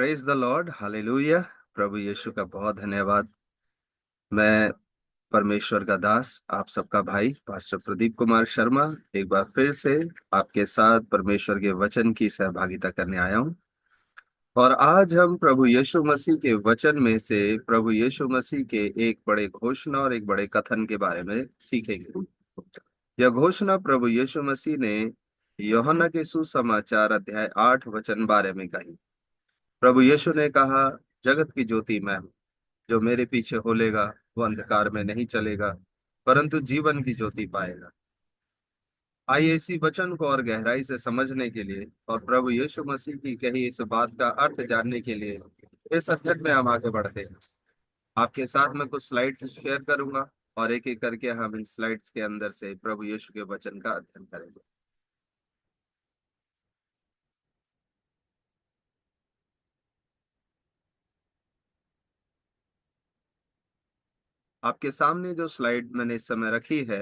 Praise the lord, hallelujah. प्रभु यीशु का बहुत धन्यवाद। मैं परमेश्वर का दास, आप सबका भाई पास्टर प्रदीप कुमार शर्मा एक बार फिर से आपके साथ परमेश्वर के वचन की सहभागिता करने आया हूं। और आज हम प्रभु यीशु मसीह के वचन में से प्रभु यीशु मसीह के एक बड़े घोषणा और एक बड़े कथन के बारे में सीखेंगे। यह घोषणा प्रभु यीशु मसीह ने यूहन्ना के सुसमाचार अध्याय 8 वचन बारे में कही। प्रभु यीशु ने कहा, जगत की ज्योति मैं हूँ। जो मेरे पीछे होलेगा वो अंधकार में नहीं चलेगा, परंतु जीवन की ज्योति पाएगा। आइए इसी वचन को और गहराई से समझने के लिए और प्रभु यीशु मसीह की कही इस बात का अर्थ जानने के लिए इस सब्जेक्ट में हम आगे बढ़ते हैं। आपके साथ मैं कुछ स्लाइड्स शेयर करूंगा और एक एक करके हम इन स्लाइड्स के अंदर से प्रभु यीशु के वचन का अध्ययन करेंगे। आपके सामने जो स्लाइड मैंने इस समय रखी है,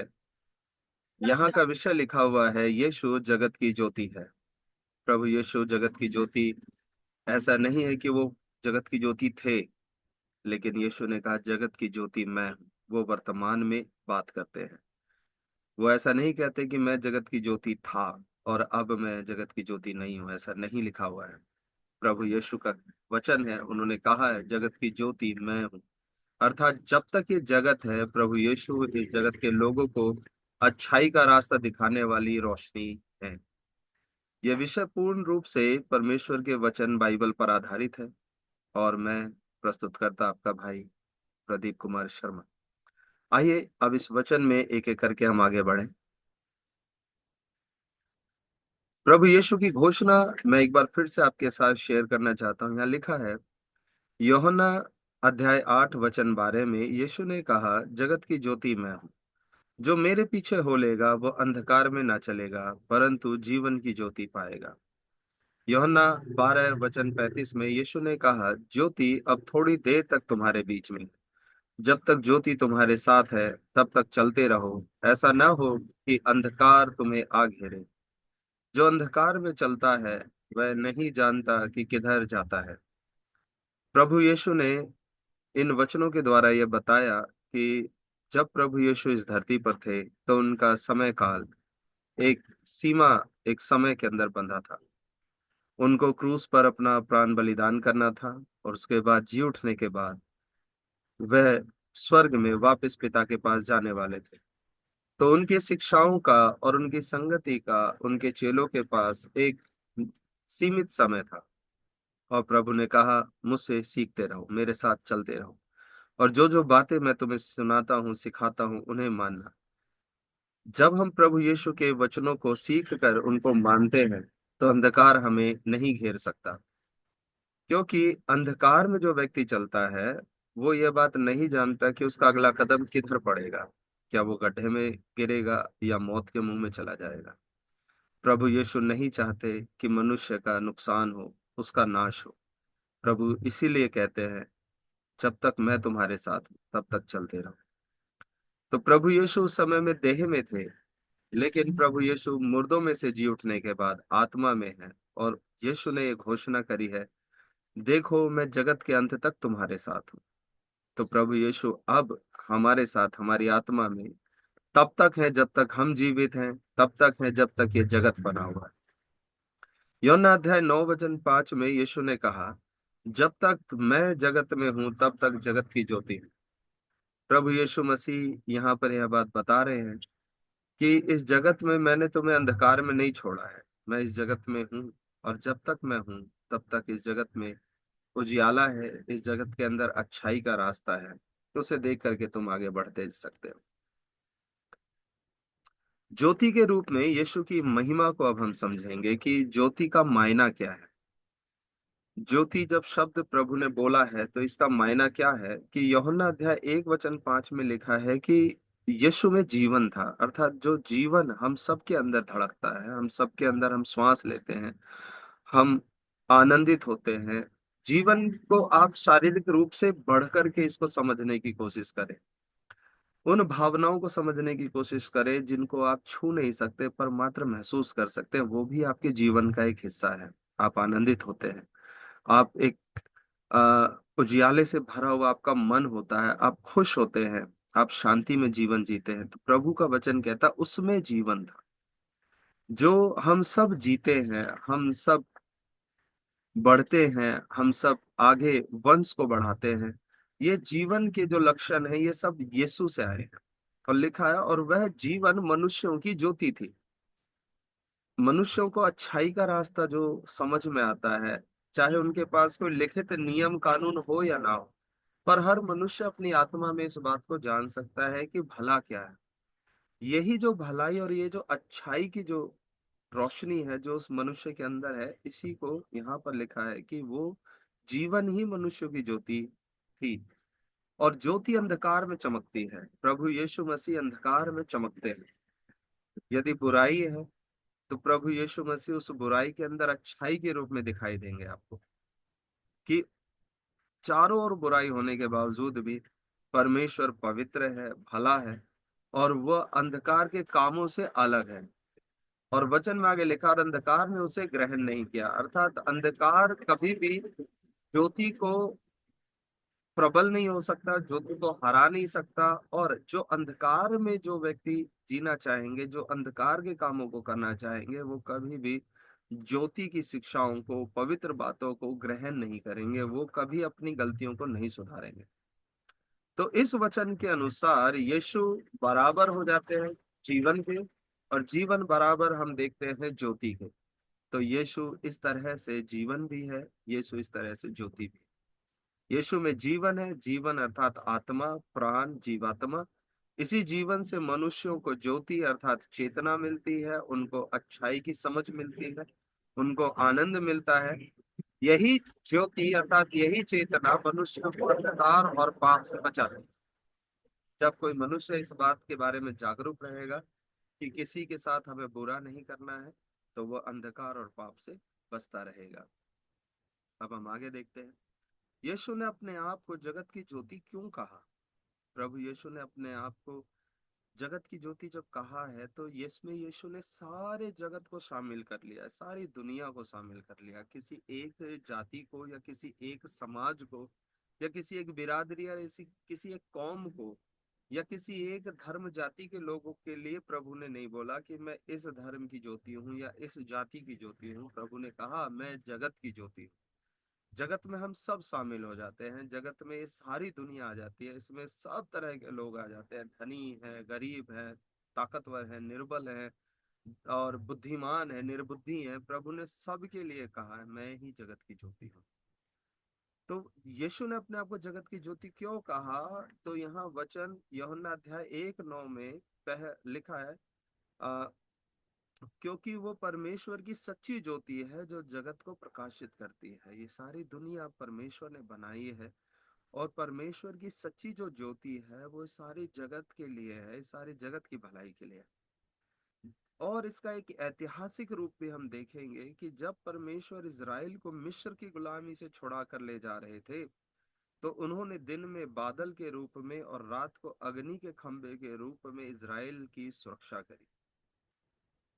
यहाँ का विषय लिखा हुआ है, यीशु जगत की ज्योति है। प्रभु यीशु जगत की ज्योति, ऐसा नहीं है कि वो जगत की ज्योति थे, लेकिन यीशु ने कहा जगत की ज्योति मैं हूं। वो वर्तमान में बात करते हैं। वो ऐसा नहीं कहते कि मैं जगत की ज्योति था और अब मैं जगत की ज्योति नहीं हूं, ऐसा नहीं लिखा हुआ है। प्रभु यीशु का वचन है, उन्होंने कहा है जगत की ज्योति मैं हूं। अर्थात जब तक ये जगत है, प्रभु यीशु इस जगत के लोगों को अच्छाई का रास्ता दिखाने वाली रोशनी है। यह विषय पूर्ण रूप से परमेश्वर के वचन बाइबल पर आधारित है और मैं प्रस्तुत करता आपका भाई प्रदीप कुमार शर्मा। आइए अब इस वचन में एक एक करके हम आगे बढ़े। प्रभु यीशु की घोषणा मैं एक बार फिर से आपके साथ शेयर करना चाहता हूं। यहाँ लिखा है, यूहन्ना अध्याय 8 वचन 12 में यीशु ने कहा, जगत की ज्योति मैं हूँ। जो मेरे पीछे होलेगा वो अंधकार में ना चलेगा, परंतु जीवन की ज्योति पाएगा। यूहन्ना 12 वचन 35 में यीशु ने कहा, ज्योति अब थोड़ी देर तक तुम्हारे बीच में है। जब तक ज्योति तुम्हारे साथ है तब तक चलते रहो, ऐसा न हो कि अंधकार तुम्हें आ घेरे। जो अंधकार में चलता है वह नहीं जानता कि किधर जाता है। प्रभु यीशु ने इन वचनों के द्वारा यह बताया कि जब प्रभु यीशु इस धरती पर थे तो उनका समय काल एक सीमा, एक समय के अंदर बंधा था। उनको क्रूस पर अपना प्राण बलिदान करना था और उसके बाद जी उठने के बाद वह स्वर्ग में वापस पिता के पास जाने वाले थे। तो उनकी शिक्षाओं का और उनकी संगति का उनके चेलों के पास एक सीमित समय था। और प्रभु ने कहा, मुझसे सीखते रहो, मेरे साथ चलते रहो, और जो जो बातें मैं तुम्हें सुनाता हूँ सिखाता हूँ उन्हें मानना। जब हम प्रभु यीशु के वचनों को सीख कर उनको मानते हैं तो अंधकार हमें नहीं घेर सकता। क्योंकि अंधकार में जो व्यक्ति चलता है वो ये बात नहीं जानता कि उसका अगला कदम किधर पड़ेगा, क्या वो गड्ढे में गिरेगा या मौत के मुंह में चला जाएगा। प्रभु यीशु नहीं चाहते कि मनुष्य का नुकसान हो, उसका नाश हो। प्रभु इसीलिए कहते हैं, जब तक मैं तुम्हारे साथ हूं तब तक चलते रहो। तो प्रभु यीशु उस समय में देह में थे, लेकिन प्रभु यीशु मुर्दों में से जी उठने के बाद आत्मा में है। और यीशु ने ये घोषणा करी है, देखो मैं जगत के अंत तक तुम्हारे साथ हूँ। तो प्रभु यीशु अब हमारे साथ हमारी आत्मा में तब तक है जब तक हम जीवित हैं, तब तक है जब तक ये जगत बना हुआ है। यूहन्ना अध्याय 9 वचन 5 में यीशु ने कहा, जब तक मैं जगत में हूं तब तक जगत की ज्योति हूं। प्रभु यीशु मसीह यहाँ पर यह बात बता रहे हैं कि इस जगत में मैंने तुम्हें अंधकार में नहीं छोड़ा है, मैं इस जगत में हूँ। और जब तक मैं हूँ तब तक इस जगत में उजियाला है, इस जगत के अंदर अच्छाई का रास्ता है। तो उसे देख करके तुम आगे बढ़ते सकते हो। ज्योति के रूप में यीशु की महिमा को अब हम समझेंगे कि ज्योति का मायना क्या है। ज्योति जब शब्द प्रभु ने बोला है तो इसका मायना क्या है कि यूहन्ना अध्याय 1 वचन 5 में लिखा है कि यीशु में जीवन था। अर्थात जो जीवन हम सबके अंदर धड़कता है, हम सबके अंदर हम श्वास लेते हैं, हम आनंदित होते हैं। जीवन को आप शारीरिक रूप से बढ़ करके इसको समझने की कोशिश करें, उन भावनाओं को समझने की कोशिश करें जिनको आप छू नहीं सकते पर मात्र महसूस कर सकते हैं। वो भी आपके जीवन का एक हिस्सा है। आप आनंदित होते हैं आप एक उजियाले से भरा हुआ आपका मन होता है, आप खुश होते हैं, आप शांति में जीवन जीते हैं। तो प्रभु का वचन कहता उसमें जीवन था, जो हम सब जीते हैं, हम सब बढ़ते हैं, हम सब आगे वंश को बढ़ाते हैं। ये जीवन के जो लक्षण है ये सब यीशु से आए हैं। और लिखा है, और वह जीवन मनुष्यों की ज्योति थी। मनुष्यों को अच्छाई का रास्ता जो समझ में आता है, चाहे उनके पास कोई लिखित नियम कानून हो या ना हो, पर हर मनुष्य अपनी आत्मा में इस बात को जान सकता है कि भला क्या है। यही जो भलाई और ये जो अच्छाई की जो रोशनी है जो उस मनुष्य के अंदर है, इसी को यहाँ पर लिखा है कि वो जीवन ही मनुष्य की ज्योति थी। और ज्योति अंधकार में चमकती है, प्रभु यीशु मसीह अंधकार में चमकते हैं। यदि बुराई है तो प्रभु यीशु मसीह उस बुराई के अंदर अच्छाई के रूप में दिखाई देंगे आपको, कि चारों ओर बुराई होने के बावजूद भी परमेश्वर पवित्र है, भला है, और वह अंधकार के कामों से अलग है। और वचन में आगे लिखा, और अंधकार ने उसे ग्रहण नहीं किया। अर्थात अंधकार कभी भी ज्योति को प्रबल नहीं हो सकता, ज्योति को हरा नहीं सकता। और जो अंधकार में जो व्यक्ति जीना चाहेंगे, जो अंधकार के कामों को करना चाहेंगे, वो कभी भी ज्योति की शिक्षाओं को, पवित्र बातों को ग्रहण नहीं करेंगे, वो कभी अपनी गलतियों को नहीं सुधारेंगे। तो इस वचन के अनुसार यीशु बराबर हो जाते हैं जीवन के, और जीवन बराबर हम देखते हैं ज्योति के। तो यीशु इस तरह से जीवन भी है, यीशु इस तरह से ज्योति भी है। यीशु में जीवन है, जीवन अर्थात आत्मा, प्राण, जीवात्मा। इसी जीवन से मनुष्यों को ज्योति अर्थात चेतना मिलती है, उनको अच्छाई की समझ मिलती है, उनको आनंद मिलता है। यही ज्योति अर्थात यही चेतना मनुष्य को अंधकार और पाप से बचाती है। जब कोई मनुष्य इस बात के बारे में जागरूक रहेगा कि किसी के साथ हमें बुरा नहीं करना है, तो वह अंधकार और पाप से बचता रहेगा। अब हम आगे देखते हैं, यीशु ने अपने आप को जगत की ज्योति क्यों कहा। प्रभु यीशु ने अपने आप को जगत की ज्योति जब कहा है, तो इसमें यीशु ने सारे जगत को शामिल कर लिया है, सारी दुनिया को शामिल कर लिया। किसी एक जाति को या किसी एक समाज को या किसी एक बिरादरी या किसी एक कौम को या किसी एक धर्म जाति के लोगों के लिए प्रभु ने नहीं बोला कि मैं इस धर्म की ज्योति हूँ या इस जाति की ज्योति हूँ। प्रभु ने कहा मैं जगत की ज्योति हूँ। जगत में हम सब शामिल हो जाते हैं, जगत में ये सारी दुनिया आ जाती है, इसमें सब तरह के लोग आ जाते हैं, धनी है, गरीब है, ताकतवर है, निर्बल है, और बुद्धिमान है, निर्बुद्धि है। प्रभु ने सबके लिए कहा है मैं ही जगत की ज्योति हूँ। तो यीशु ने अपने आप को जगत की ज्योति क्यों कहा, तो यहाँ वचन यूहन्ना अध्याय 1:9 में लिखा है, आ, क्योंकि वो परमेश्वर की सच्ची ज्योति है जो जगत को प्रकाशित करती है। ये सारी दुनिया परमेश्वर ने बनाई है, और परमेश्वर की सच्ची जो ज्योति है वो सारी जगत के लिए है, सारी जगत की भलाई के लिए है। और इसका एक ऐतिहासिक रूप भी हम देखेंगे कि जब परमेश्वर इज़राइल को मिस्र की गुलामी से छुड़ा कर ले जा रहे थे, तो उन्होंने दिन में बादल के रूप में और रात को अग्नि के खंभे के रूप में इज़राइल की सुरक्षा करी।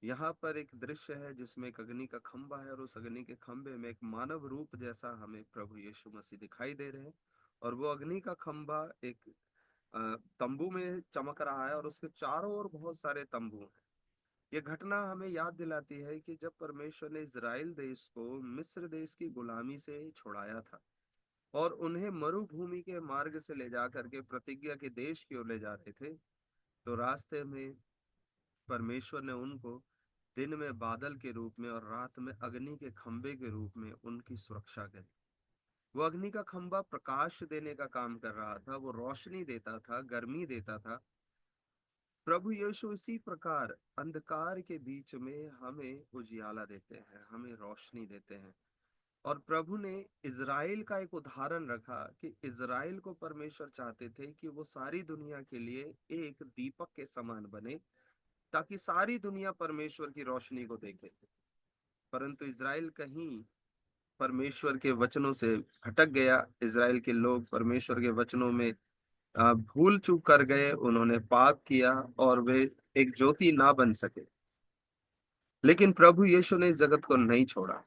यहाँ पर एक दृश्य है जिसमें एक अग्नि का खंभा है, और उस अग्नि के खंभे में एक मानव रूप जैसा हमें प्रभु यीशु मसीह दिखाई दे रहे हैं। और वो अग्नि का खंभा एक तंबू में चमक रहा है, और उसके चारों ओर बहुत सारे तंबू हैं। ये घटना हमें याद दिलाती है कि जब परमेश्वर ने इज़राइल देश को मिस्र देश की गुलामी से छुड़ाया था और उन्हें मरुभूमि के मार्ग से ले जा करके प्रतिज्ञा के देश की ओर ले जा रहे थे, तो रास्ते में परमेश्वर ने उनको दिन में बादल के रूप में और रात में अग्नि के खंभे के रूप में उनकी सुरक्षा करी। वो अग्नि का खंभा प्रकाश देने का काम कर रहा था, वो रोशनी देता था, गर्मी देता था। प्रभु यीशु इसी प्रकार अंधकार के बीच में हमें उजियाला देते हैं, हमें रोशनी देते हैं। और प्रभु ने इज़राइल का एक उदाहरण रखा कि इज़राइल को परमेश्वर चाहते थे कि वो सारी दुनिया के लिए एक दीपक के समान बने, ताकि सारी दुनिया परमेश्वर की रोशनी को देखे। परंतु इज़राइल कहीं परमेश्वर के वचनों से भटक गया, इज़राइल के लोग परमेश्वर के वचनों में भूल चूक कर गए, उन्होंने पाप किया और वे एक ज्योति ना बन सके। लेकिन प्रभु यीशु ने इस जगत को नहीं छोड़ा।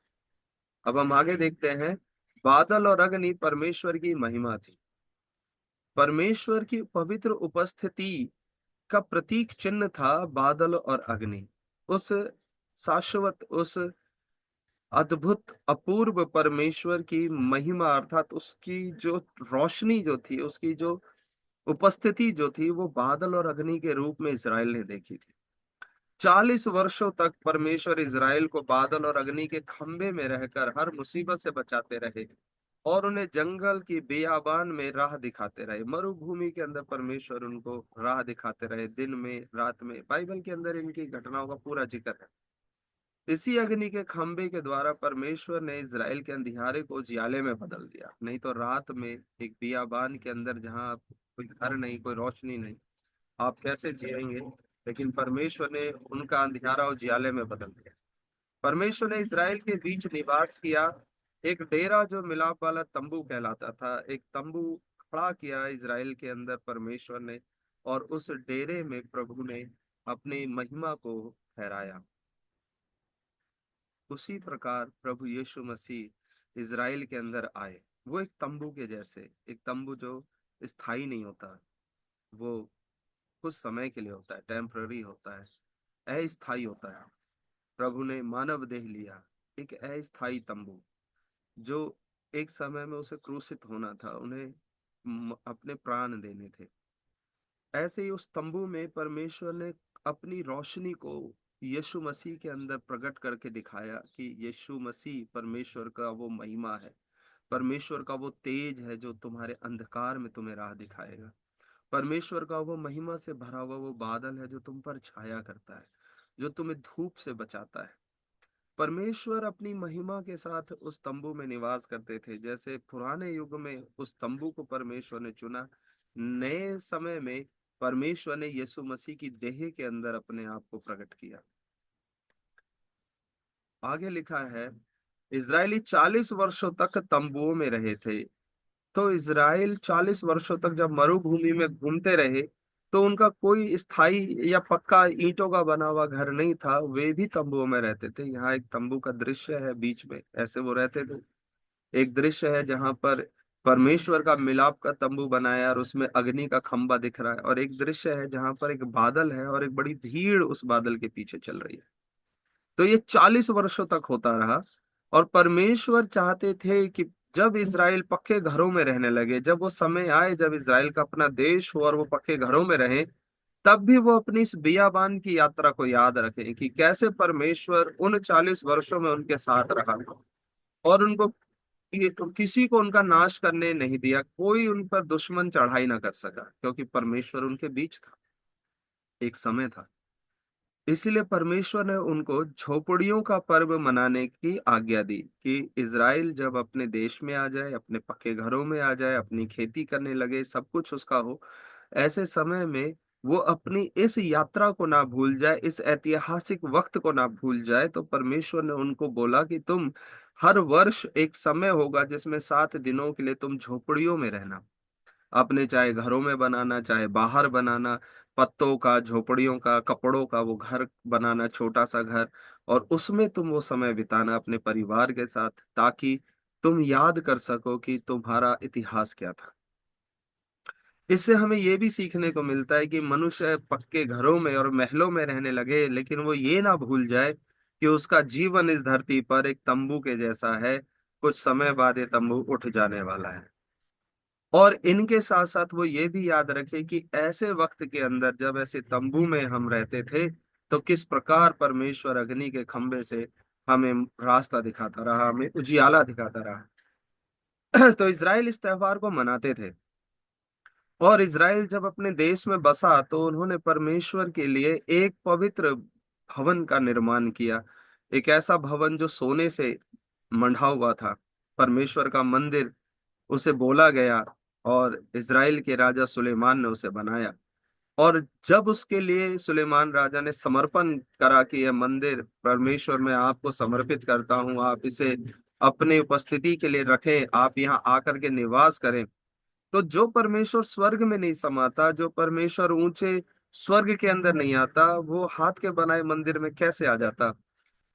अब हम आगे देखते हैं, बादल और अग्नि परमेश्वर की महिमा थी। परमेश्वर की पवित्र उपस्थिति का प्रतीक चिन्ह था बादल और अग्नि। उस शाश्वत, उस अद्भुत, अपूर्व परमेश्वर की महिमा अर्थात उसकी जो रोशनी जो थी, उसकी जो उपस्थिति जो थी, वो बादल और अग्नि के रूप में इज़राइल ने देखी थी। 40 वर्षों तक परमेश्वर इज़राइल को बादल और अग्नि के खंभे में रहकर हर मुसीबत से बचाते रहे और उन्हें जंगल की बेयाबान में राह दिखाते रहे। मरुभूमि के अंदर परमेश्वर उनको राह दिखाते रहे, दिन में रात में। बाइबल के अंदर इनकी घटनाओं का पूरा जिक्र है। इसी अग्नि के खंभे के द्वारा परमेश्वर ने इज़राइल के अंधियारे को उजियाले में बदल दिया। नहीं तो रात में एक बियाबान के अंदर जहाँ कोई घर नहीं, कोई रोशनी नहीं, आप कैसे जिएंगे? लेकिन परमेश्वर ने उनका अंधियारा उजियाले में बदल दिया। परमेश्वर ने इज़राइल के बीच निवास किया। एक डेरा जो मिलाप वाला तंबू कहलाता था, एक तंबू खड़ा किया इज़राइल के अंदर परमेश्वर ने, और उस डेरे में प्रभु ने अपनी महिमा को ठहराया। उसी प्रकार प्रभु यीशु मसीह इज़राइल के अंदर आए। वो एक तंबू के जैसे, एक तंबू जो स्थायी नहीं होता, वो कुछ समय के लिए होता है, टेम्पररी होता है, अस्थायी होता है। प्रभु ने मानव देह लिया, एक अस्थायी तंबू, जो एक समय में उसे क्रूसित होना था, उन्हें अपने प्राण देने थे। ऐसे ही उस तंबू में परमेश्वर ने अपनी रोशनी को यीशु मसीह के अंदर प्रकट करके दिखाया कि यीशु मसीह परमेश्वर का वो महिमा है, परमेश्वर का वो तेज है जो तुम्हारे अंधकार में तुम्हें राह दिखाएगा। परमेश्वर का वो महिमा से भरा हुआ वो बादल है जो तुम पर छाया करता है, जो तुम्हें धूप से बचाता है। परमेश्वर अपनी महिमा के साथ उस तंबू में निवास करते थे। जैसे पुराने युग में उस तंबू को परमेश्वर ने चुना, नए समय में परमेश्वर ने यीशु मसीह की देह के अंदर अपने आप को प्रकट किया। आगे लिखा है, इज़राइली 40 वर्षों तक तंबुओं में रहे थे। तो इज़राइल 40 वर्षों तक जब मरुभूमि में घूमते रहे, तो उनका कोई स्थायी या पक्का ईंटों का बना हुआ घर नहीं था, वे भी तंबुओं में रहते थे। यहाँ एक तंबू का दृश्य है बीच में, ऐसे वो रहते थे। एक दृश्य है जहां पर परमेश्वर का मिलाप का तंबू बनाया और उसमें अग्नि का खंबा दिख रहा है, और एक दृश्य है जहां पर एक बादल है और एक बड़ी भीड़ उस बादल के पीछे चल रही है। तो ये 40 वर्षों तक होता रहा। और परमेश्वर चाहते थे कि जब इज़राइल पक्के घरों में रहने लगे, जब वो समय आए जब इज़राइल का अपना देश हो और वो पक्के घरों में रहे, तब भी वो अपनी इस बियाबान की यात्रा को याद रखें कि कैसे परमेश्वर उन 40 वर्षों में उनके साथ रहा और उनको किसी को उनका नाश करने नहीं दिया। कोई उन पर दुश्मन चढ़ाई ना कर सका, क्योंकि परमेश्वर उनके बीच था। एक समय था, इसलिए परमेश्वर ने उनको झोपड़ियों का पर्व मनाने की आज्ञा दी कि इज़राइल जब अपने देश में आ जाए, अपने पक्के घरों में आ जाए, अपनी खेती करने लगे, सब कुछ उसका हो, ऐसे समय में वो अपनी इस यात्रा को ना भूल जाए, इस ऐतिहासिक वक्त को ना भूल जाए। तो परमेश्वर ने उनको बोला कि तुम हर वर्ष एक समय होगा जिसमें 7 दिनों के लिए तुम झोपड़ियों में रहना। आपने चाहे घरों में बनाना, चाहे बाहर बनाना, पत्तों का, झोपड़ियों का, कपड़ों का वो घर बनाना, छोटा सा घर, और उसमें तुम वो समय बिताना अपने परिवार के साथ, ताकि तुम याद कर सको कि तुम्हारा इतिहास क्या था। इससे हमें ये भी सीखने को मिलता है कि मनुष्य पक्के घरों में और महलों में रहने लगे, लेकिन वो ये ना भूल जाए कि उसका जीवन इस धरती पर एक तंबू के जैसा है। कुछ समय बाद ये तंबू उठ जाने वाला है। और इनके साथ साथ वो ये भी याद रखे कि ऐसे वक्त के अंदर जब ऐसे तंबू में हम रहते थे, तो किस प्रकार परमेश्वर अग्नि के खंभे से हमें रास्ता दिखाता रहा, हमें उजियाला दिखाता रहा। तो इज़राइल इस त्योहार को मनाते थे। और इज़राइल जब अपने देश में बसा, तो उन्होंने परमेश्वर के लिए एक पवित्र भवन का निर्माण किया। एक ऐसा भवन जो सोने से मंढ़ा हुआ था, परमेश्वर का मंदिर उसे बोला गया, और इज़राइल के राजा सुलेमान ने उसे बनाया। और जब उसके लिए सुलेमान राजा ने समर्पण करा कि यह मंदिर परमेश्वर मैं आपको समर्पित करता हूँ, आप इसे अपनी उपस्थिति के लिए रखें, आप यहाँ आकर के निवास करें, तो जो परमेश्वर स्वर्ग में नहीं समाता, जो परमेश्वर ऊंचे स्वर्ग के अंदर नहीं आता, वो हाथ के बनाए मंदिर में कैसे आ जाता?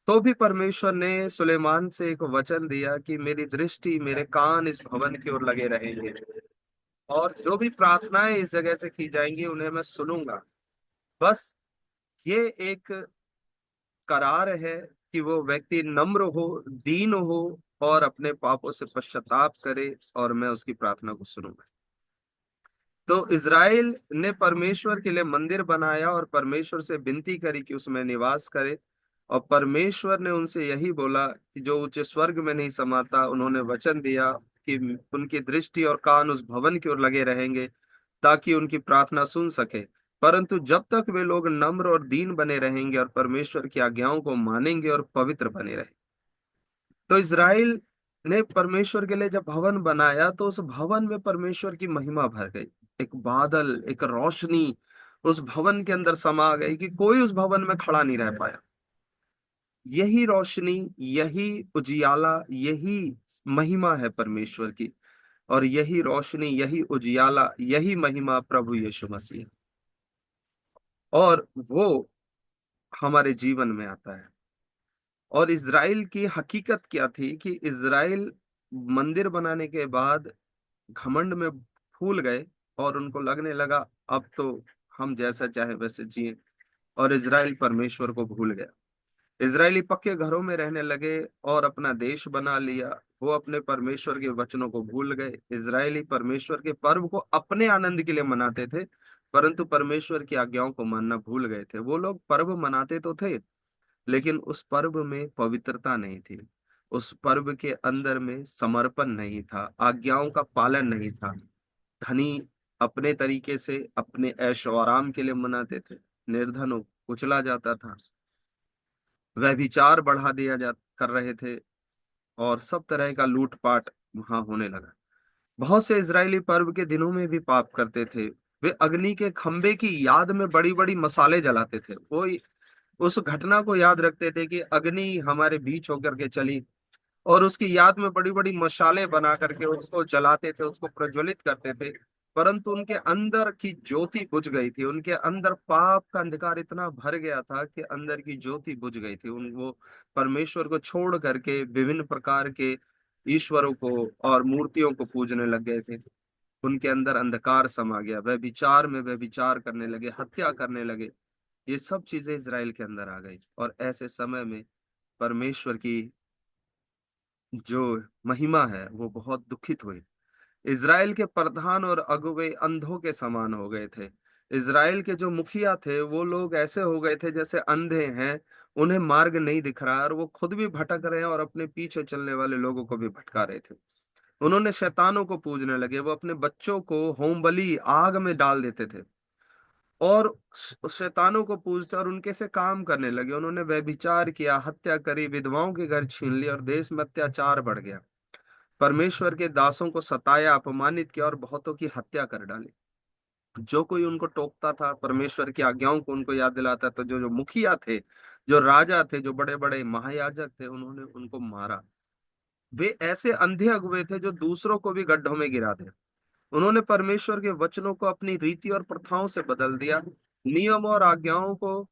तो भी परमेश्वर ने सुलेमान से एक वचन दिया कि मेरी दृष्टि, मेरे कान इस भवन की ओर लगे रहेंगे, और जो भी प्रार्थनाएं इस जगह से की जाएंगी उन्हें मैं सुनूंगा। बस ये एक करार है कि वो व्यक्ति नम्र हो, दीन हो, और अपने पापों से पश्चाताप करे, और मैं उसकी प्रार्थना को सुनूंगा। तो इज़राइल ने परमेश्वर के लिए मंदिर बनाया और परमेश्वर से विनती करी कि उसमें निवास करे। और परमेश्वर ने उनसे यही बोला कि जो ऊंचे स्वर्ग में नहीं समाता, उन्होंने वचन दिया कि उनकी दृष्टि और कान उस भवन की ओर लगे रहेंगे ताकि उनकी प्रार्थना सुन सके। परंतु जब तक वे लोग नम्र और दीन बने रहेंगे और परमेश्वर की आज्ञाओं को मानेंगे और पवित्र बने रहेंगे। तो इज़राइल ने परमेश्वर के लिए जब भवन बनाया तो उस भवन में परमेश्वर की महिमा भर गई। एक बादल, एक रोशनी उस भवन के अंदर समा गई कि कोई उस भवन में खड़ा नहीं रह पाया। यही रोशनी, यही उजियाला, यही महिमा है परमेश्वर की। और यही रोशनी, यही उजियाला, यही महिमा प्रभु यीशु मसीह है। और वो हमारे जीवन में आता है। और इज़राइल की हकीकत क्या थी कि इज़राइल मंदिर बनाने के बाद घमंड में फूल गए, और उनको लगने लगा अब तो हम जैसा चाहे वैसे जिए, और इज़राइल परमेश्वर को भूल गया। इज़राइली पक्के घरों में रहने लगे और अपना देश बना लिया। वो अपने परमेश्वर के वचनों को भूल गए। इज़राइली परमेश्वर के पर्व को अपने आनंद के लिए मनाते थे, परंतु परमेश्वर की आज्ञाओं को मानना भूल गए थे। वो लोग पर्व मनाते तो थे, लेकिन उस पर्व में पवित्रता नहीं थी। उस पर्व के अंदर में समर्पण नहीं था, आज्ञाओं का पालन नहीं था। धनी अपने तरीके से अपने ऐशो आराम के लिए मनाते थे, निर्धनों को कुचला जाता था, व्यभिचार बढ़ा दिया जा कर रहे थे, और सब तरह का लूटपाट वहां होने लगा। बहुत से इजरायली पर्व के दिनों में भी पाप करते थे। वे अग्नि के खंभे की याद में बड़ी बड़ी मसाले जलाते थे। वो उस घटना को याद रखते थे कि अग्नि हमारे बीच होकर के चली, और उसकी याद में बड़ी बड़ी मशालें बना करके उसको जलाते थे, उसको प्रज्वलित करते थे। परंतु उनके अंदर की ज्योति बुझ गई थी। उनके अंदर पाप का अंधकार इतना भर गया था कि अंदर की ज्योति बुझ गई थी। उन वो परमेश्वर को छोड़ करके विभिन्न प्रकार के ईश्वरों को और मूर्तियों को पूजने लग गए थे। उनके अंदर अंधकार समा गया, वह विचार में वह विचार करने लगे, हत्या करने लगे। ये सब चीजें इज़राइल के अंदर आ गई, और ऐसे समय में परमेश्वर की जो महिमा है वो बहुत दुखित हुई। इज़राइल के प्रधान और अगुवे अंधों के समान हो गए थे। इज़राइल के जो मुखिया थे वो लोग ऐसे हो गए थे जैसे अंधे हैं, उन्हें मार्ग नहीं दिख रहा, और वो खुद भी भटक रहे हैं और अपने पीछे चलने वाले लोगों को भी भटका रहे थे। उन्होंने शैतानों को पूजने लगे। वो अपने बच्चों को होम बलि आग में डाल देते थे, और शैतानों को पूजते और उनके से काम करने लगे। उन्होंने व्यभिचार किया, हत्या करी, विधवाओं के घर छीन लिया, और देश में अत्याचार बढ़ गया। परमेश्वर के दासों को सताया, अपमानित किया, और बहुतों की हत्या कर डाली। जो कोई उनको टोकता था, परमेश्वर की आज्ञाओं को उनको याद दिलाता था, जो जो मुखिया थे, जो राजा थे, जो बड़े बड़े महायाजक थे, उन्होंने उनको मारा। वे ऐसे अंधे अगुए थे जो दूसरों को भी गड्ढों में गिरा दे। उन्होंने परमेश्वर के वचनों को अपनी रीति और प्रथाओं से बदल दिया, नियम और आज्ञाओं को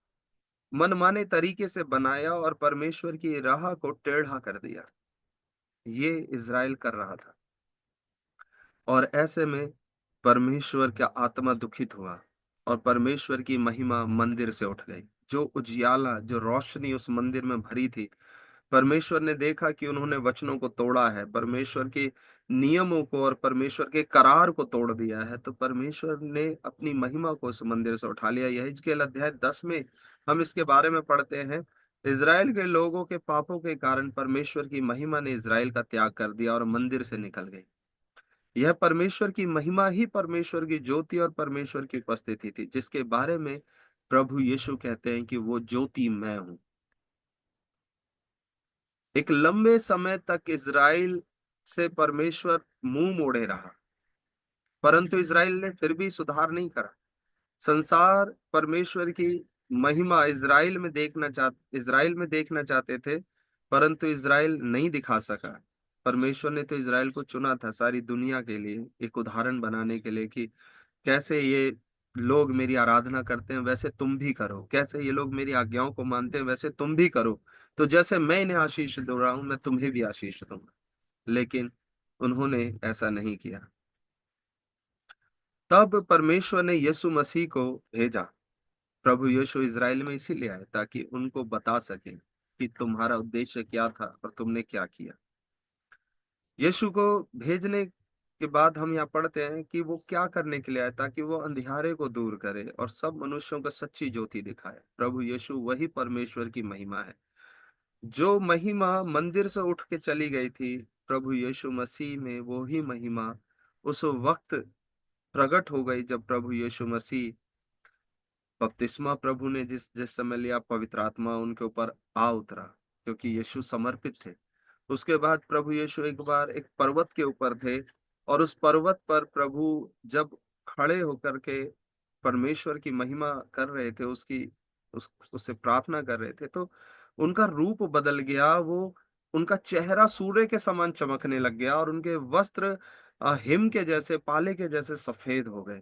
मनमाने तरीके से बनाया, और परमेश्वर की राह को टेढ़ा कर दिया। ये इज़राइल कर रहा था। और ऐसे में परमेश्वर का आत्मा दुखित हुआ, और परमेश्वर की महिमा मंदिर से उठ गई। जो उजियाला, जो रोशनी उस मंदिर में भरी थी, परमेश्वर ने देखा कि उन्होंने वचनों को तोड़ा है, परमेश्वर के नियमों को और परमेश्वर के करार को तोड़ दिया है। तो परमेश्वर ने अपनी महिमा को उस मंदिर से उठा लिया। यहेजकेल अध्याय 10 में हम इसके बारे में पढ़ते हैं। इज़राइल के लोगों के पापों के कारण परमेश्वर की महिमा ने इज़राइल का त्याग कर दिया और मंदिर से निकल गई। यह परमेश्वर की महिमा ही परमेश्वर की ज्योति और परमेश्वर की उपस्थिति थी, जिसके बारे में प्रभु यीशु कहते हैं कि वो ज्योति मैं हूं। एक लंबे समय तक इज़राइल से परमेश्वर मुंह मोड़े रहा, परंतु इज़राइल ने फिर भी सुधार नहीं करा। संसार परमेश्वर की महिमा इज़राइल में देखना चाहते थे, परंतु इज़राइल नहीं दिखा सका। परमेश्वर ने तो इज़राइल को चुना था सारी दुनिया के लिए, एक उदाहरण बनाने के लिए कि कैसे ये लोग मेरी आराधना करते हैं वैसे तुम भी करो, कैसे ये लोग मेरी आज्ञाओं को मानते हैं वैसे तुम भी करो, तो जैसे मैं इन्हें आशीष दे रहा हूं मैं तुम्हें भी आशीष दूंगा। लेकिन उन्होंने ऐसा नहीं किया। तब परमेश्वर ने यीशु मसीह को भेजा। प्रभु यीशु इज़राइल में इसीलिए आए ताकि उनको बता सके कि तुम्हारा उद्देश्य क्या था और तुमने क्या किया। यीशु को भेजने के बाद हम यहाँ पढ़ते हैं कि वो क्या करने के लिए आया, ताकि वो अंधियारे को दूर करे और सब मनुष्यों को सच्ची ज्योति दिखाए। प्रभु यीशु वही परमेश्वर की महिमा है। जो महिमा मंदिर से उठ के चली गई थी, प्रभु यीशु मसीह में वो ही महिमा उस वक्त प्रकट हो गई जब प्रभु यीशु मसीह बपतिस्मा प्रभु ने जिस जिस समय लिया, पवित्र आत्मा उनके ऊपर आ उतरा, क्योंकि यीशु समर्पित थे। उसके बाद प्रभु यीशु एक बार एक पर्वत के ऊपर थे, और उस पर्वत पर प्रभु जब खड़े होकर के परमेश्वर की महिमा कर रहे थे, उससे प्रार्थना कर रहे थे, तो उनका रूप बदल गया। वो उनका चेहरा सूर्य के समान चमकने लग गया, और उनके वस्त्र हिम के जैसे, पाले के जैसे सफेद हो गए,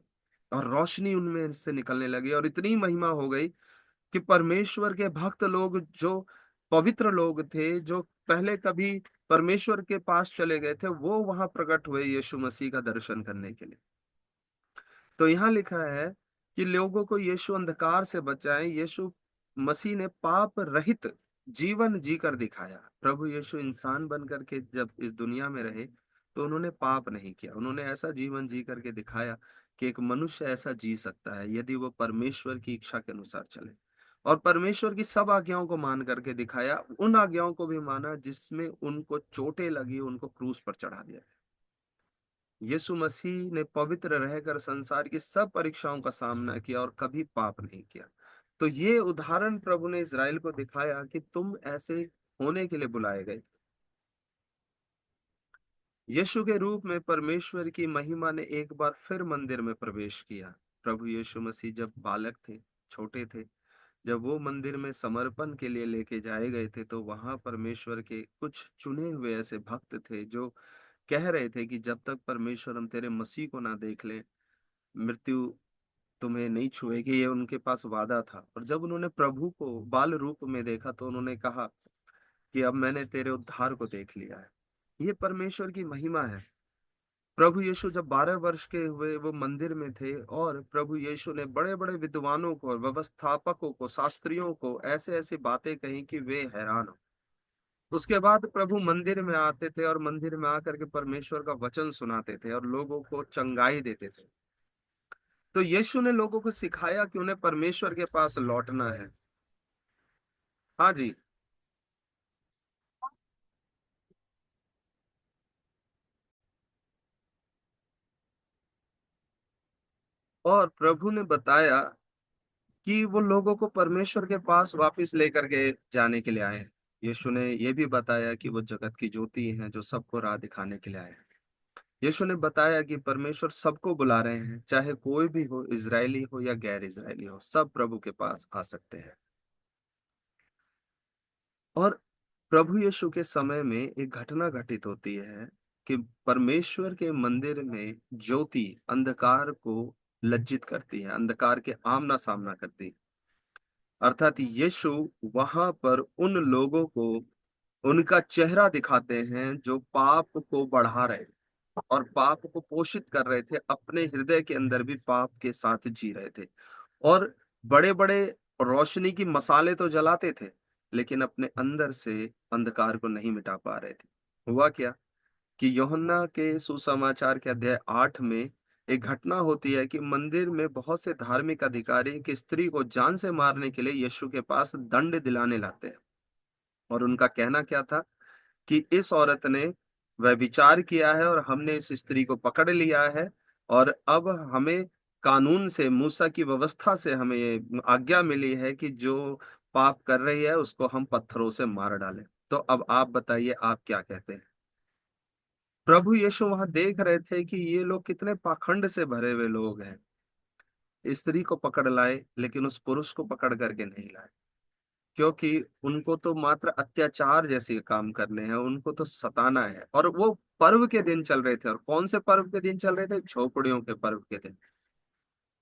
और रोशनी उनमें से निकलने लगी, और इतनी महिमा हो गई कि परमेश्वर के भक्त लोग, जो पवित्र लोग थे, जो पहले कभी परमेश्वर के पास चले गए थे, वो वहां प्रकट हुए यीशु मसीह का दर्शन करने के लिए। तो यहाँ लिखा है कि लोगों को यीशु अंधकार से बचाए। यीशु मसीह ने पाप रहित जीवन जीकर दिखाया। प्रभु यीशु इंसान बन करके जब इस दुनिया में रहे, तो उन्होंने पाप नहीं किया। उन्होंने ऐसा जीवन जी करके दिखाया कि एक मनुष्य ऐसा जी सकता है यदि वो परमेश्वर की इच्छा के अनुसार चले। और परमेश्वर की सब आज्ञाओं को मान करके दिखाया, उन आज्ञाओं को भी माना जिसमें उनको चोटें लगी, उनको क्रूस पर चढ़ा दिया। यीशु मसीह ने पवित्र रहकर संसार की सब परीक्षाओं का सामना किया और कभी पाप नहीं किया। तो ये उदाहरण प्रभु ने इज़राइल को दिखाया कि तुम ऐसे होने के लिए बुलाए गए। यीशु के रूप में परमेश्वर की महिमा ने एक बार फिर मंदिर में प्रवेश किया। प्रभु यीशु मसीह जब बालक थे, छोटे थे, जब वो मंदिर में समर्पण के लिए लेके जाए गए थे, तो वहां परमेश्वर के कुछ चुने हुए ऐसे भक्त थे जो कह रहे थे कि जब तक परमेश्वर हम तेरे मसीह को ना देख लें, मृत्यु तुम्हें नहीं छुएगी। ये उनके पास वादा था। और जब उन्होंने प्रभु को बाल रूप में देखा, तो उन्होंने कहा कि अब मैंने तेरे उद्धार को देख लिया है। ये परमेश्वर की महिमा है। प्रभु यीशु जब 12 वर्ष के हुए, वो मंदिर में थे, और प्रभु यीशु ने बड़े बड़े विद्वानों को, व्यवस्थापकों को, शास्त्रियों को ऐसे ऐसी बातें कही कि वे हैरान हो। उसके बाद प्रभु मंदिर में आते थे, और मंदिर में आकर के परमेश्वर का वचन सुनाते थे और लोगों को चंगाई देते थे। तो यीशु ने लोगों को सिखाया कि उन्हें परमेश्वर के पास लौटना है। हाँ जी। और प्रभु ने बताया कि वो लोगों को परमेश्वर के पास वापस लेकर के जाने के लिए आए हैं। यीशु ने यह भी बताया कि वो जगत की ज्योति हैं जो सबको राह दिखाने के लिए आए हैं। यीशु ने बताया कि परमेश्वर सबको बुला रहे हैं, चाहे कोई भी हो, इजरायली हो या गैर इजरायली हो, सब प्रभु के पास आ सकते हैं। और प्रभु यीशु के समय में एक घटना घटित होती है कि परमेश्वर के मंदिर में ज्योति अंधकार को लज्जित करती है, अंधकार के आमना सामना करती है। अर्थात यीशु वहां पर उन लोगों को उनका चेहरा दिखाते हैं जो पाप को बढ़ा रहे थे और पाप को पोषित कर रहे थे, अपने हृदय के अंदर भी पाप के साथ जी रहे थे। और बड़े बड़े रोशनी की मसाले तो जलाते थे, लेकिन अपने अंदर से अंधकार को नहीं मिटा पा रहे थे। हुआ क्या कि यूहन्ना के सुसमाचार के अध्याय 8 में एक घटना होती है कि मंदिर में बहुत से धार्मिक अधिकारी एक स्त्री को जान से मारने के लिए यीशु के पास दंड दिलाने लाते हैं। और उनका कहना क्या था कि इस औरत ने व्यभिचार किया है और हमने इस स्त्री को पकड़ लिया है, और अब हमें कानून से, मूसा की व्यवस्था से हमें ये आज्ञा मिली है कि जो पाप कर रही है उसको हम पत्थरों से मार डालें। तो अब आप बताइए, आप क्या कहते हैं। प्रभु यीशु वहां देख रहे थे कि ये लोग कितने पाखंड से भरे हुए लोग हैं। स्त्री को पकड़ लाए, लेकिन उस पुरुष को पकड़ करके नहीं लाए, क्योंकि उनको तो मात्र अत्याचार जैसे काम करने हैं, उनको तो सताना है। और वो पर्व के दिन चल रहे थे, और कौन से पर्व के दिन चल रहे थे? झोपड़ियों के पर्व के दिन।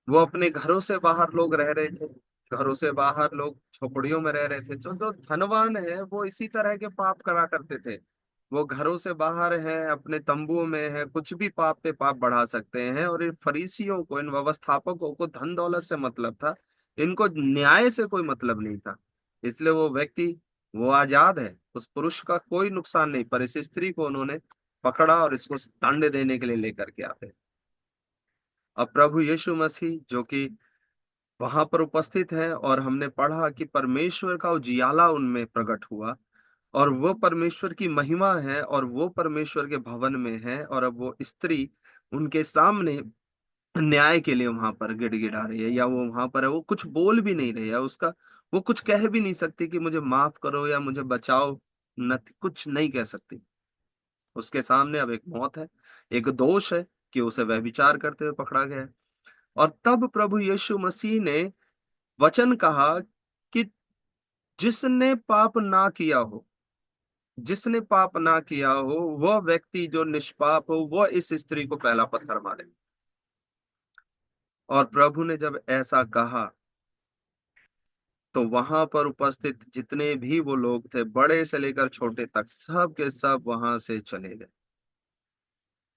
वो अपने घरों से बाहर लोग रह रहे थे, घरों से बाहर लोग झोपड़ियों में रह रहे थे। जो जो धनवान है वो इसी तरह के पाप करा करते थे। वो घरों से बाहर हैं, अपने तंबुओं में है, कुछ भी पाप पे पाप बढ़ा सकते हैं। और इन फरीसियों को, इन व्यवस्थापकों को धन दौलत से मतलब था, इनको न्याय से कोई मतलब नहीं था। इसलिए वो व्यक्ति, वो आजाद है, उस पुरुष का कोई नुकसान नहीं, पर इस स्त्री को उन्होंने पकड़ा और इसको दंड देने के लिए लेकर के आते। अब प्रभु यीशु मसीह जो कि वहां पर उपस्थित हैं, और हमने पढ़ा कि परमेश्वर का उजियाला उनमें प्रकट हुआ, और वो परमेश्वर की महिमा है, और वो परमेश्वर के भवन में है। और अब वो स्त्री उनके सामने न्याय के लिए वहां पर गिड़गिड़ा रही है, या वो वहां पर है, वो कुछ बोल भी नहीं रही है उसका, वो कुछ कह भी नहीं सकती कि मुझे माफ करो या मुझे बचाओ। न, कुछ नहीं कह सकती। उसके सामने अब एक मौत है, एक दोष है कि उसे व्यभिचार करते हुए पकड़ा गया है। और तब प्रभु यीशु मसीह ने वचन कहा कि जिसने पाप ना किया हो, जिसने पाप ना किया हो, वह व्यक्ति जो निष्पाप हो, वह इस स्त्री को पहला पत्थर मारे। और प्रभु ने जब ऐसा कहा, तो वहां पर उपस्थित जितने भी वो लोग थे, बड़े से लेकर छोटे तक, सब के सब वहां से चले गए।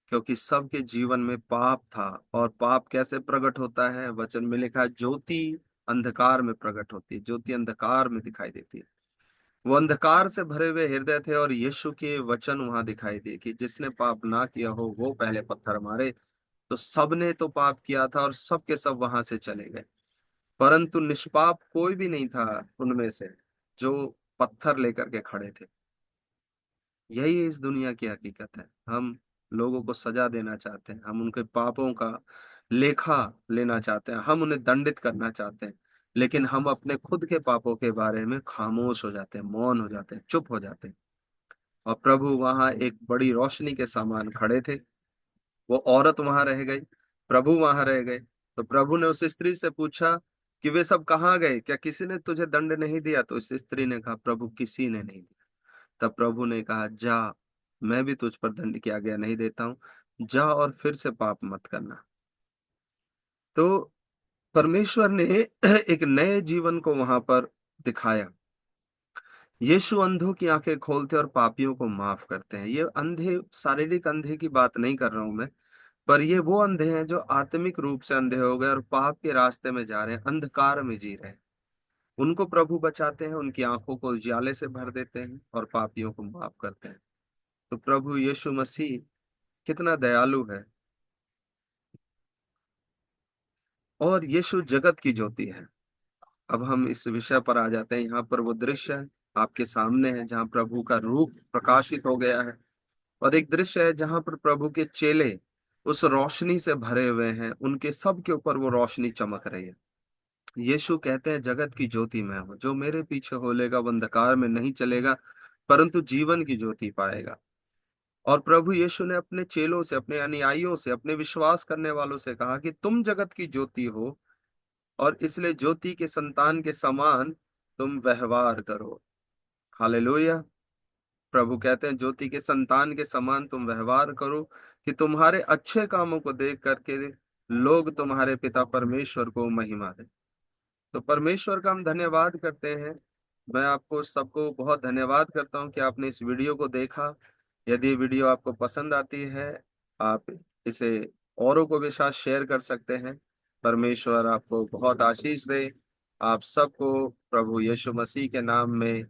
क्योंकि सबके जीवन में पाप था। और पाप कैसे प्रकट होता है? वचन में लिखा है, ज्योति अंधकार में प्रकट होती है, ज्योति अंधकार में दिखाई देती है। वो अंधकार से भरे हुए हृदय थे, और यीशु के वचन वहां दिखाई दिए कि जिसने पाप ना किया हो वो पहले पत्थर मारे। तो सबने तो पाप किया था, और सब के सब वहां से चले गए। परंतु निष्पाप कोई भी नहीं था उनमें से जो पत्थर लेकर के खड़े थे। यही इस दुनिया की हकीकत है। हम लोगों को सजा देना चाहते हैं, हम उनके पापों का लेखा लेना चाहते हैं, हम उन्हें दंडित करना चाहते हैं। लेकिन हम अपने खुद के पापों के बारे में खामोश हो जाते हैं, मौन हो जाते हैं, चुप हो जाते हैं। और प्रभु वहां एक बड़ी रोशनी के समान खड़े थे। वो औरत वहां रह गई, प्रभु वहां रह गए। तो प्रभु ने उस स्त्री से पूछा कि वे सब कहाँ गए, क्या किसी ने तुझे दंड नहीं दिया? तो उस स्त्री ने कहा, प्रभु किसी ने नहीं दिया। तब प्रभु ने कहा, जा, मैं भी तुझ पर दंड की आज्ञा नहीं देता हूँ, जा और फिर से पाप मत करना। तो परमेश्वर ने एक नए जीवन को वहां पर दिखाया। यीशु अंधों की आंखें खोलते और पापियों को माफ करते हैं। ये अंधे, शारीरिक अंधे की बात नहीं कर रहा हूं मैं, पर ये वो अंधे हैं जो आत्मिक रूप से अंधे हो गए और पाप के रास्ते में जा रहे हैं, अंधकार में जी रहे हैं। उनको प्रभु बचाते हैं, उनकी आंखों को उजाले से भर देते हैं, और पापियों को माफ करते हैं। तो प्रभु यीशु मसीह कितना दयालु है। और यीशु जगत की ज्योति है। अब हम इस विषय पर आ जाते हैं। यहाँ पर वो दृश्य है, आपके सामने है, जहाँ प्रभु का रूप प्रकाशित हो गया है। और एक दृश्य है जहाँ पर प्रभु के चेले उस रोशनी से भरे हुए हैं, उनके सब के ऊपर वो रोशनी चमक रही है। यीशु कहते हैं, जगत की ज्योति मैं हूँ, जो मेरे पीछे होलेगा वो अंधकार में नहीं चलेगा, परंतु जीवन की ज्योति पाएगा। और प्रभु यीशु ने अपने चेलों से, अपने अनुयायियों से, अपने विश्वास करने वालों से कहा कि तुम जगत की ज्योति हो, और इसलिए ज्योति के संतान के समान तुम व्यवहार करो। हालेलुया। प्रभु कहते हैं, ज्योति के संतान के समान तुम व्यवहार करो, कि तुम्हारे अच्छे कामों को देख करके लोग तुम्हारे पिता परमेश्वर को महिमा दें। तो परमेश्वर का हम धन्यवाद करते हैं। मैं आपको सबको बहुत धन्यवाद करता हूं कि आपने इस वीडियो को देखा। यदि ये वीडियो आपको पसंद आती है, आप इसे औरों को भी साथ शेयर कर सकते हैं। परमेश्वर आपको बहुत आशीष दे। आप सबको प्रभु यीशु मसीह के नाम में